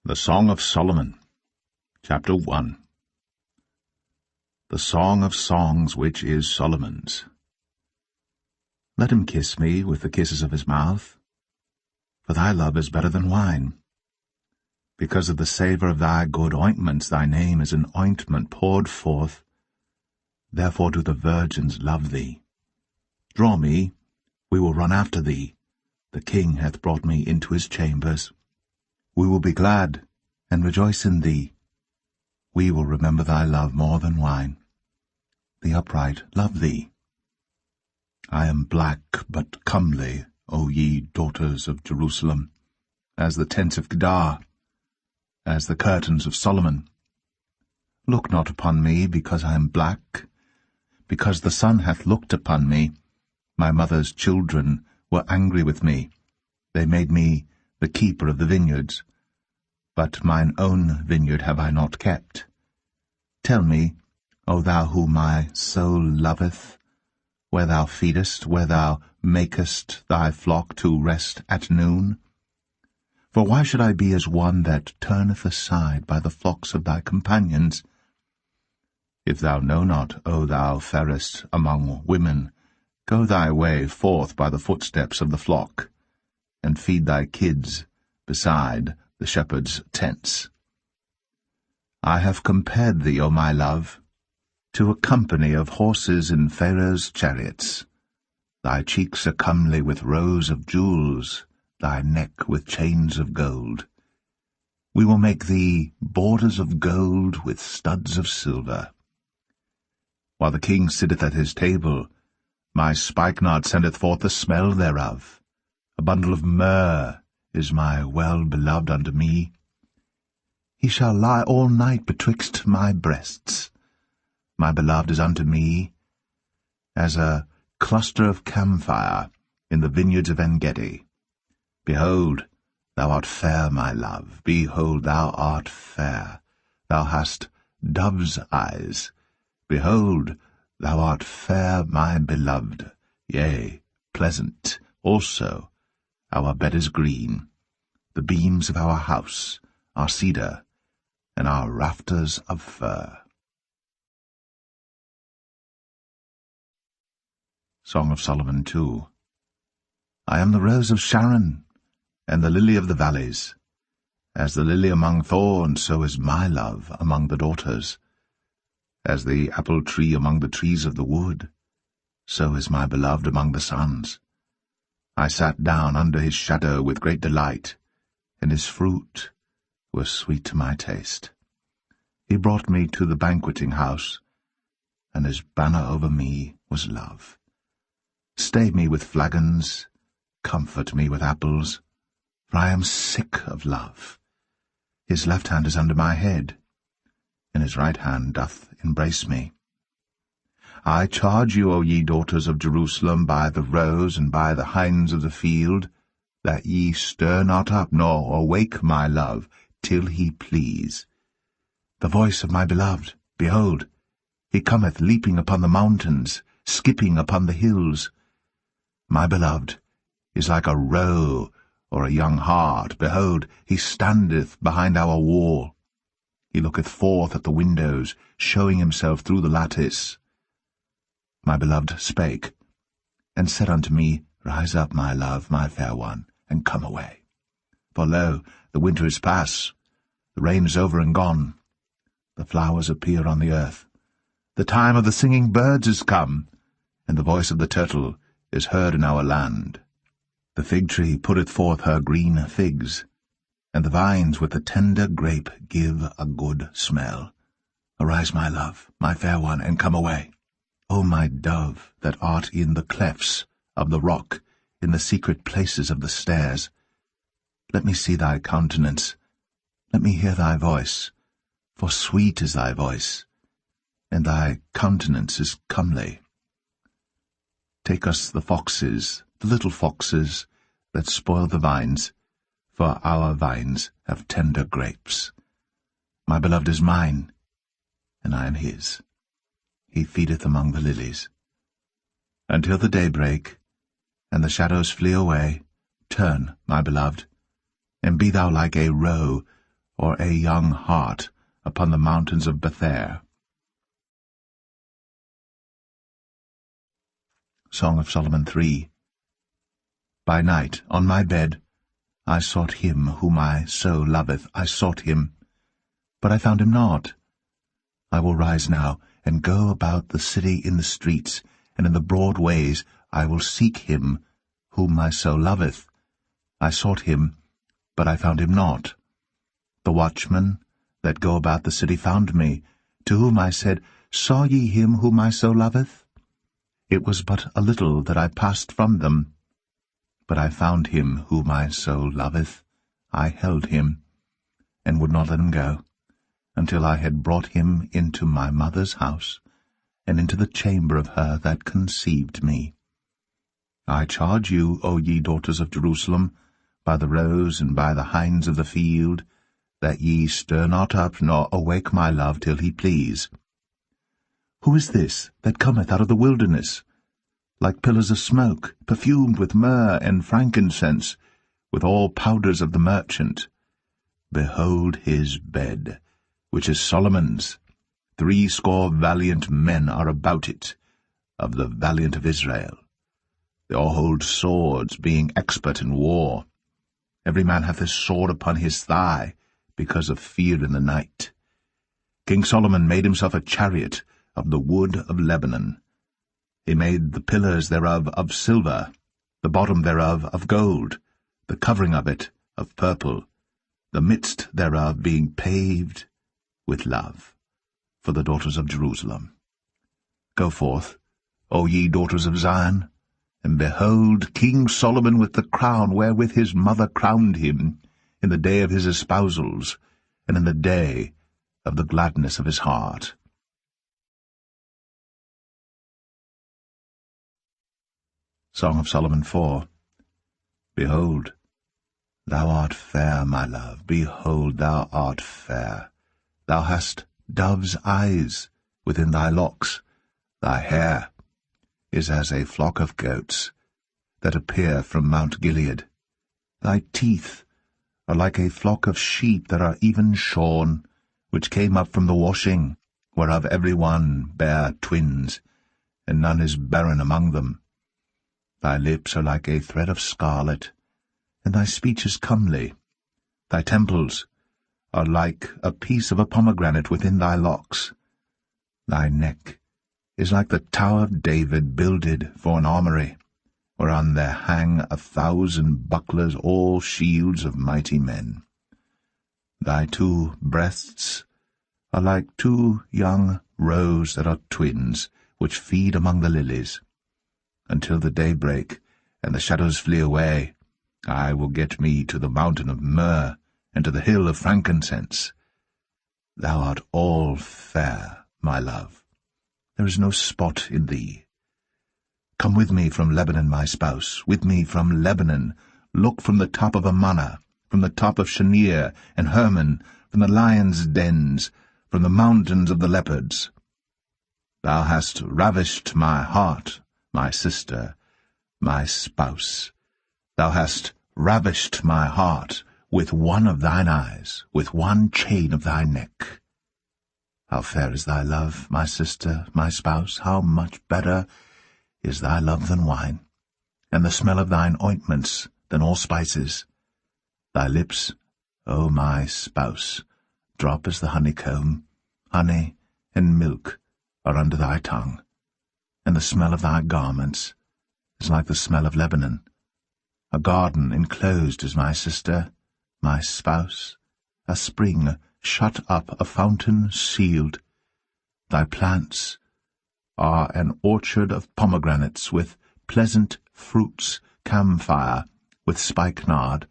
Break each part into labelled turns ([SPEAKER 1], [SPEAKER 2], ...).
[SPEAKER 1] The Song of Solomon, Chapter 1. The Song of Songs which is Solomon's. Let him kiss me with the kisses of his mouth, for thy love is better than wine. Because of the savour of thy good ointments, thy name is an ointment poured forth. Therefore do the virgins love thee. Draw me, we will run after thee. The king hath brought me into his chambers. We will be glad and rejoice in thee. We will remember thy love more than wine. The upright love thee. I am black but comely, O ye daughters of Jerusalem, as the tents of Kedar, as the curtains of Solomon. Look not upon me because I am black, because the sun hath looked upon me. My mother's children were angry with me. They made me the keeper of the vineyards, but mine own vineyard have I not kept. Tell me, O thou whom my soul loveth, where thou feedest, where thou makest thy flock to rest at noon? For why should I be as one that turneth aside by the flocks of thy companions? If thou know not, O thou fairest among women, go thy way forth by the footsteps of the flock, and feed thy kids beside the shepherd's tents. I have compared thee, O my love, to a company of horses in Pharaoh's chariots. Thy cheeks are comely with rows of jewels, thy neck with chains of gold. We will make thee borders of gold with studs of silver. While the king sitteth at his table, my spikenard sendeth forth the smell thereof. A bundle of myrrh is my well-beloved unto me. He shall lie all night betwixt my breasts. My beloved is unto me as a cluster of camphire in the vineyards of En-gedi. Behold, thou art fair, my love. Behold, thou art fair. Thou hast dove's eyes. Behold, thou art fair, my beloved. Yea, pleasant also. Our bed is green, the beams of our house are cedar, and our rafters of fir. Song of Solomon 2. I am the rose of Sharon, and the lily of the valleys. As the lily among thorns, so is my love among the daughters. As the apple tree among the trees of the wood, so is my beloved among the sons. I sat down under his shadow with great delight, and his fruit was sweet to my taste. He brought me to the banqueting house, and his banner over me was love. Stay me with flagons, comfort me with apples, for I am sick of love. His left hand is under my head, and his right hand doth embrace me. I charge you, O ye daughters of Jerusalem, by the roes and by the hinds of the field, that ye stir not up, nor awake my love, till he please. The voice of my beloved, behold, he cometh leaping upon the mountains, skipping upon the hills. My beloved is like a roe or a young hart. Behold, he standeth behind our wall. He looketh forth at the windows, showing himself through the lattice. My beloved spake, and said unto me, Rise up, my love, my fair one, and come away. For lo, the winter is past, the rain is over and gone. The flowers appear on the earth. The time of the singing birds is come, and the voice of the turtle is heard in our land. The fig tree putteth forth her green figs, and the vines with the tender grape give a good smell. Arise, my love, my fair one, and come away. O my dove, that art in the clefts of the rock, in the secret places of the stairs, let me see thy countenance, let me hear thy voice, for sweet is thy voice, and thy countenance is comely. Take us the foxes, the little foxes, that spoil the vines, for our vines have tender grapes. My beloved is mine, and I am his. He feedeth among the lilies. Until the day break, and the shadows flee away, turn, my beloved, and be thou like a roe or a young hart upon the mountains of Bether. Song of Solomon 3. By night, on my bed, I sought him whom my soul loveth. I sought him, but I found him not. I will rise now, and go about the city in the streets, and in the broad ways I will seek him whom my soul loveth. I sought him, but I found him not. The watchmen that go about the city found me, to whom I said, Saw ye him whom my soul loveth? It was but a little that I passed from them. But I found him whom my soul loveth. I held him, and would not let him go, until I had brought him into my mother's house, and into the chamber of her that conceived me. I charge you, O ye daughters of Jerusalem, by the roes and by the hinds of the field, that ye stir not up nor awake my love till he please. Who is this that cometh out of the wilderness, like pillars of smoke, perfumed with myrrh and frankincense, with all powders of the merchant? Behold his bed, which is Solomon's. 80 valiant men are about it, of the valiant of Israel. They all hold swords, being expert in war. Every man hath his sword upon his thigh, because of fear in the night. King Solomon made himself a chariot of the wood of Lebanon. He made the pillars thereof of silver, the bottom thereof of gold, the covering of it of purple, the midst thereof being paved with love, for the daughters of Jerusalem. Go forth, O ye daughters of Zion, and behold King Solomon with the crown wherewith his mother crowned him, in the day of his espousals, and in the day of the gladness of his heart. Song of Solomon 4. Behold, thou art fair, my love, behold, thou art fair. Thou hast dove's eyes within thy locks. Thy hair is as a flock of goats that appear from Mount Gilead. Thy teeth are like a flock of sheep that are even shorn, which came up from the washing, whereof every one bare twins, and none is barren among them. Thy lips are like a thread of scarlet, and thy speech is comely. Thy temples are like a piece of a pomegranate within thy locks. Thy neck is like the tower of David builded for an armoury, whereon there hang 1,000 bucklers, all shields of mighty men. Thy 2 breasts are like 2 young roes that are twins, which feed among the lilies. Until the day break, and the shadows flee away, I will get me to the mountain of myrrh, and to the hill of frankincense. Thou art all fair, my love. There is no spot in thee. Come with me from Lebanon, my spouse, with me from Lebanon. Look from the top of Amana, from the top of Shanir and Hermon, from the lions' dens, from the mountains of the leopards. Thou hast ravished my heart, my sister, my spouse. Thou hast ravished my heart with one of thine eyes, with one chain of thy neck. How fair is thy love, my sister, my spouse! How much better is thy love than wine, and the smell of thine ointments than all spices. Thy lips, O my spouse, drop as the honeycomb. Honey and milk are under thy tongue, and the smell of thy garments is like the smell of Lebanon. A garden enclosed is my sister, my spouse, a spring shut up, a fountain sealed. Thy plants are an orchard of pomegranates, with pleasant fruits, camphire, with spikenard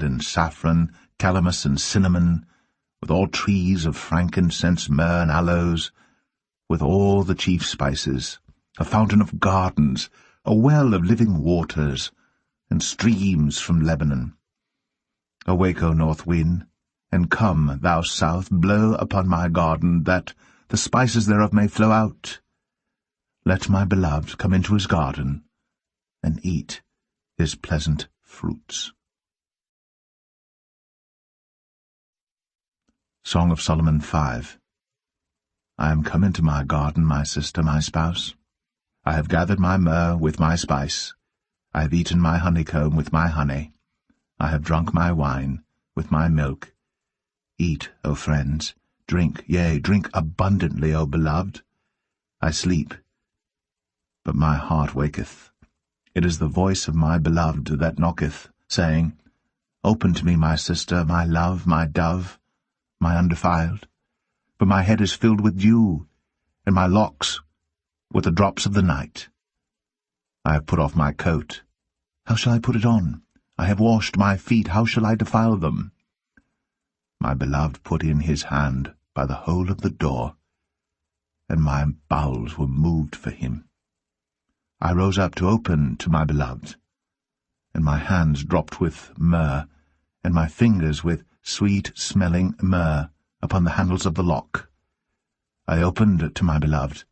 [SPEAKER 1] and saffron, calamus and cinnamon, with all trees of frankincense, myrrh and aloes, with all the chief spices, a fountain of gardens, a well of living waters, and streams from Lebanon. Awake, O north wind, and come, thou south, blow upon my garden, that the spices thereof may flow out. Let my beloved come into his garden, and eat his pleasant fruits. Song of Solomon 5. I am come into my garden, my sister, my spouse. I have gathered my myrrh with my spice. I have eaten my honeycomb with my honey. I have drunk my wine with my milk. Eat, O friends, drink, yea, drink abundantly, O beloved. I sleep, but my heart waketh. It is the voice of my beloved that knocketh, saying, Open to me, my sister, my love, my dove, my undefiled. For my head is filled with dew, and my locks with the drops of the night. I have put off my coat. How shall I put it on? I have washed my feet. How shall I defile them? My beloved put in his hand by the hole of the door, and my bowels were moved for him. I rose up to open to my beloved, and my hands dropped with myrrh, and my fingers with sweet-smelling myrrh upon the handles of the lock. I opened to my beloved,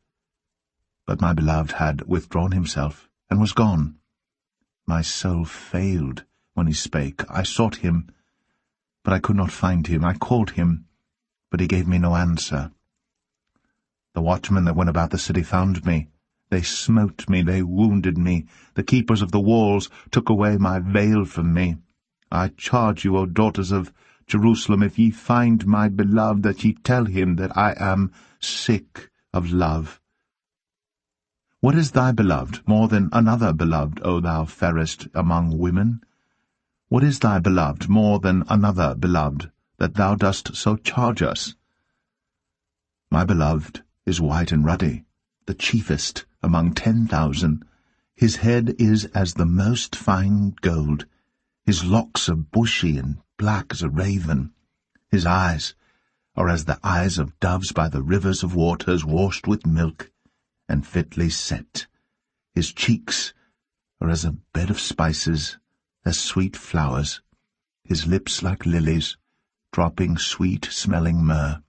[SPEAKER 1] but my beloved had withdrawn himself, and was gone. My soul failed when he spake. I sought him, but I could not find him. I called him, but he gave me no answer. The watchmen that went about the city found me. They smote me, they wounded me. The keepers of the walls took away my veil from me. I charge you, O daughters of Jerusalem, if ye find my beloved, that ye tell him that I am sick of love. What is thy beloved more than another beloved, O thou fairest among women? What is thy beloved more than another beloved, that thou dost so charge us? My beloved is white and ruddy, the chiefest among 10,000. His head is as the most fine gold. His locks are bushy and black as a raven. His eyes are as the eyes of doves by the rivers of waters, washed with milk and fitly set. His cheeks are as a bed of spices, as sweet flowers. His lips like lilies, dropping sweet-smelling myrrh.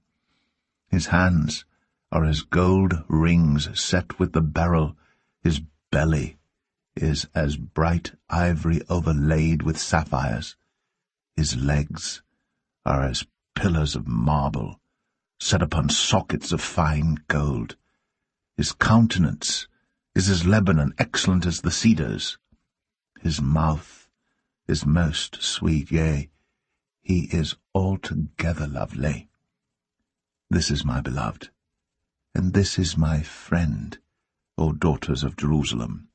[SPEAKER 1] His hands are as gold rings set with the beryl. His belly is as bright ivory overlaid with sapphires. His legs are as pillars of marble, set upon sockets of fine gold. His countenance is as Lebanon, excellent as the cedars. His mouth is most sweet, yea, he is altogether lovely. This is my beloved, and this is my friend, O daughters of Jerusalem.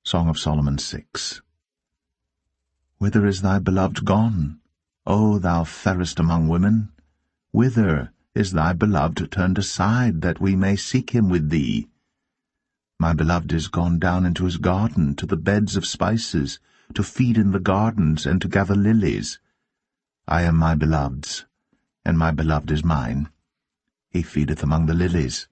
[SPEAKER 1] Song of Solomon 6. Whither is thy beloved gone, O thou fairest among women? Whither is thy beloved turned aside, that we may seek him with thee? My beloved is gone down into his garden, to the beds of spices, to feed in the gardens, and to gather lilies. I am my beloved's, and my beloved is mine. He feedeth among the lilies.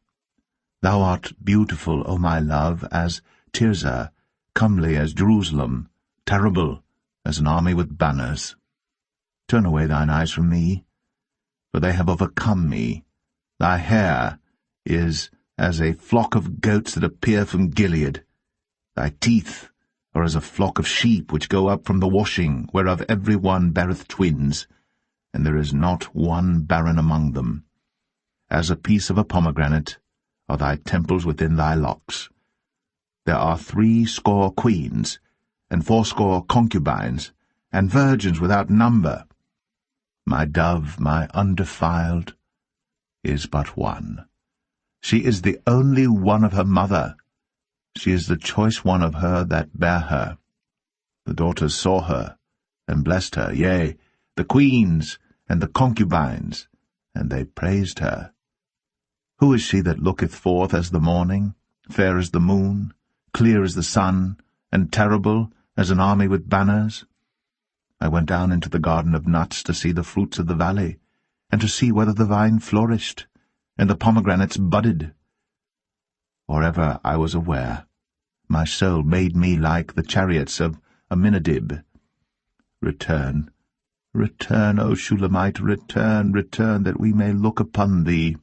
[SPEAKER 1] Thou art beautiful, O my love, as Tirzah, comely as Jerusalem, terrible as an army with banners. Turn away thine eyes from me, for they have overcome me. Thy hair is as a flock of goats that appear from Gilead. Thy teeth are as a flock of sheep which go up from the washing, whereof every one beareth twins, and there is not one barren among them. As a piece of a pomegranate are thy temples within thy locks. There are 80 queens, and 80 concubines, and virgins without number. My dove, my undefiled, is but one. She is the only one of her mother. She is the choice one of her that bare her. The daughters saw her, and blessed her, yea, the queens and the concubines, and they praised her. Who is she that looketh forth as the morning, fair as the moon, clear as the sun, and terrible as an army with banners? I went down into the garden of nuts to see the fruits of the valley, and to see whether the vine flourished, and the pomegranates budded. Or ever I was aware, my soul made me like the chariots of Aminadab. Return, return, O Shulamite, return, return, that we may look upon thee.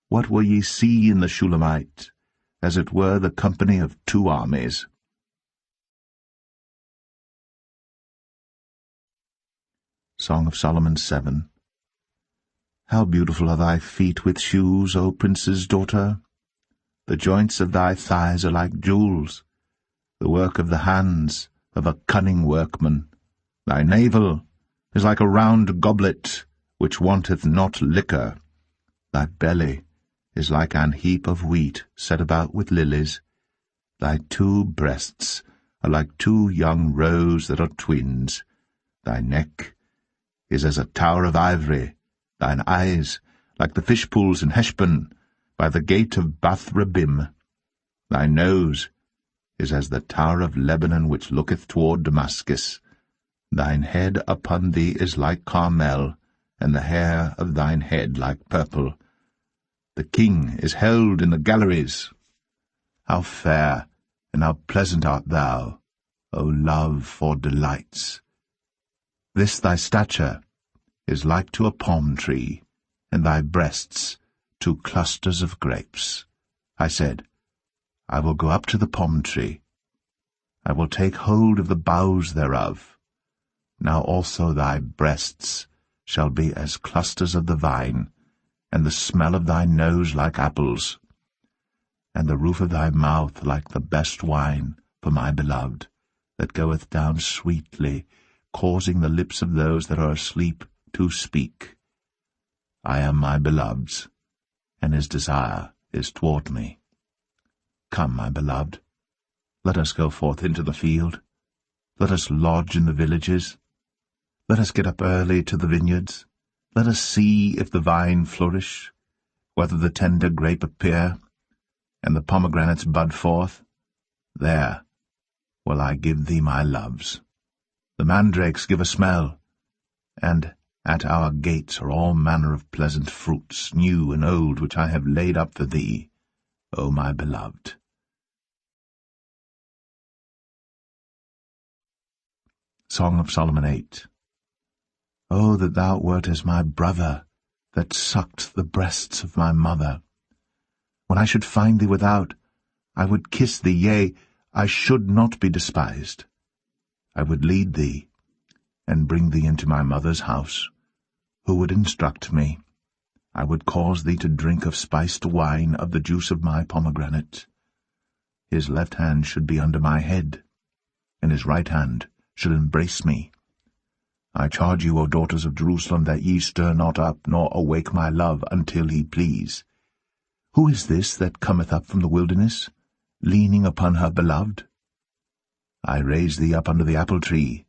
[SPEAKER 1] What will ye see in the Shulamite? As it were the company of 2 armies. Song of Solomon 7. How beautiful are thy feet with shoes, O prince's daughter! The joints of thy thighs are like jewels, the work of the hands of a cunning workman. Thy navel is like a round goblet, which wanteth not liquor. Thy belly is like an heap of wheat set about with lilies. Thy 2 breasts are like 2 young roes that are twins. Thy neck is as a tower of ivory, thine eyes like the fish pools in Heshbon, by the gate of Bath Rabbim. Thy nose is as the tower of Lebanon which looketh toward Damascus. Thine head upon thee is like Carmel, and the hair of thine head like purple. The king is held in the galleries. How fair and how pleasant art thou, O love for delights! This thy stature is like to a palm tree, and thy breasts to clusters of grapes. I said, I will go up to the palm tree. I will take hold of the boughs thereof. Now also thy breasts shall be as clusters of the vine, and the smell of thy nose like apples, and the roof of thy mouth like the best wine for my beloved, that goeth down sweetly, causing the lips of those that are asleep to speak. I am my beloved's, and his desire is toward me. Come, my beloved, let us go forth into the field. Let us lodge in the villages. Let us get up early to the vineyards. Let us see if the vine flourish, whether the tender grape appear, and the pomegranates bud forth. There will I give thee my loves. The mandrakes give a smell, and at our gates are all manner of pleasant fruits, new and old, which I have laid up for thee, O my beloved. Song of Solomon 8. O that thou wert as my brother, that sucked the breasts of my mother! When I should find thee without, I would kiss thee, yea, I should not be despised. I would lead thee, and bring thee into my mother's house. Who would instruct me? I would cause thee to drink of spiced wine, of the juice of my pomegranate. His left hand should be under my head, and his right hand should embrace me. I charge you, O daughters of Jerusalem, that ye stir not up, nor awake my love, until he please. Who is this that cometh up from the wilderness, leaning upon her beloved? I raised thee up under the apple tree.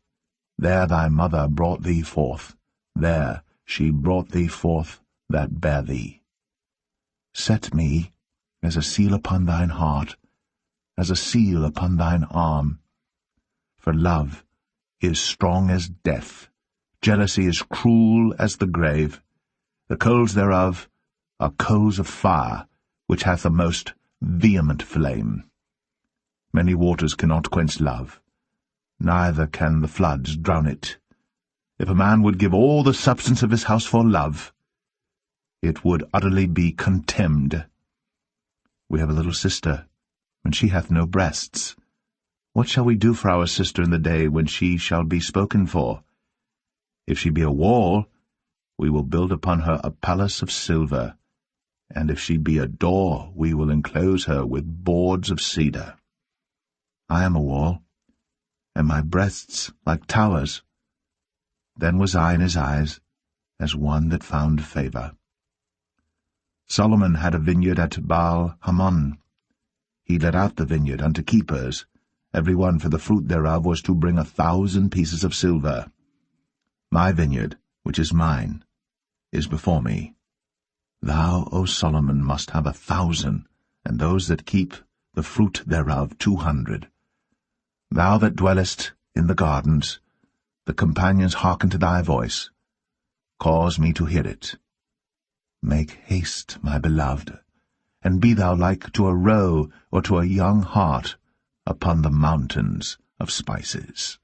[SPEAKER 1] There thy mother brought thee forth. There she brought thee forth that bare thee. Set me as a seal upon thine heart, as a seal upon thine arm. For love is strong as death, jealousy is cruel as the grave. The coals thereof are coals of fire, which hath a most vehement flame. Many waters cannot quench love, neither can the floods drown it. If a man would give all the substance of his house for love, it would utterly be contemned. We have a little sister, and she hath no breasts. What shall we do for our sister in the day when she shall be spoken for? If she be a wall, we will build upon her a palace of silver, and if she be a door, we will enclose her with boards of cedar. I am a wall, and my breasts like towers. Then was I in his eyes as one that found favor. Solomon had a vineyard at Baal-Hamon. He let out the vineyard unto keepers. Every one for the fruit thereof was to bring 1,000 pieces of silver. My vineyard, which is mine, is before me. Thou, O Solomon, must have 1,000, and those that keep the fruit thereof 200. Thou that dwellest in the gardens, the companions hearken to thy voice. Cause me to hear it. Make haste, my beloved, and be thou like to a roe or to a young hart upon the mountains of spices.